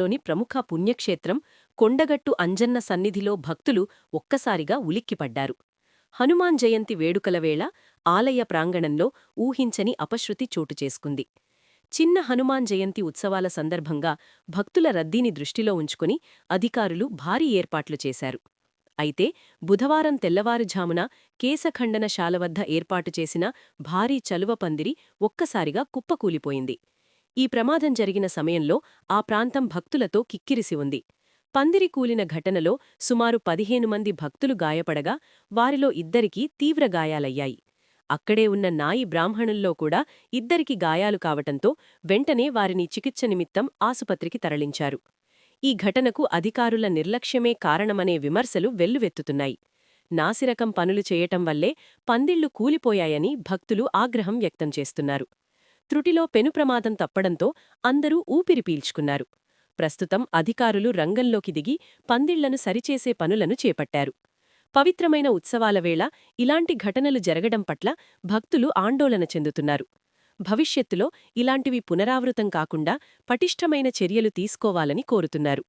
లోని ప్రముఖ పుణ్యక్షేత్రం కొండగట్టు అంజన్న సన్నిధిలో భక్తులు ఒక్కసారిగా ఉలిక్కిపడ్డారు. హనుమాన్ జయంతి వేడుకల వేళ ఆలయ ప్రాంగణంలో ఊహించని అపశృతి చోటుచేసుకుంది. చిన్న హనుమాన్ జయంతి ఉత్సవాల సందర్భంగా భక్తుల రద్దీని దృష్టిలో ఉంచుకుని అధికారులు భారీ ఏర్పాట్లు చేశారు. అయితే బుధవారం తెల్లవారుఝామున కేశఖండనశాల వద్ద ఏర్పాటు చేసిన భారీ చలువ పందిరి ఒక్కసారిగా కుప్పకూలిపోయింది. ఈ ప్రమాదం జరిగిన సమయంలో ఆ ప్రాంతం భక్తులతో కిక్కిరిసి ఉంది. పందిరి కూలిన ఘటనలో సుమారు 15 మంది భక్తులు గాయపడగా వారిలో ఇద్దరికీ తీవ్ర గాయాలయ్యాయి. అక్కడే ఉన్న నాయి బ్రాహ్మణుల్లో కూడా ఇద్దరికి గాయాలు కావటంతో వెంటనే వారిని చికిత్స నిమిత్తం ఆసుపత్రికి తరలించారు. ఈ ఘటనకు అధికారుల నిర్లక్ష్యమే కారణమనే విమర్శలు వెల్లువెత్తుతున్నాయి. నాసిరకం పనులు చేయటం వల్లే పందిళ్లు కూలిపోయాయని భక్తులు ఆగ్రహం వ్యక్తం చేస్తున్నారు. త్రుటిలో పెనుప్రమాదం తప్పడంతో అందరూ ఊపిరి పీల్చుకున్నారు. ప్రస్తుతం అధికారులు రంగంలోకి దిగి పందిళ్లను సరిచేసే పనులను చేపట్టారు. పవిత్రమైన ఉత్సవాల వేళ ఇలాంటి ఘటనలు జరగడం పట్ల భక్తులు ఆందోళన చెందుతున్నారు. భవిష్యత్తులో ఇలాంటివి పునరావృతం కాకుండా పటిష్టమైన చర్యలు తీసుకోవాలని కోరుతున్నారు.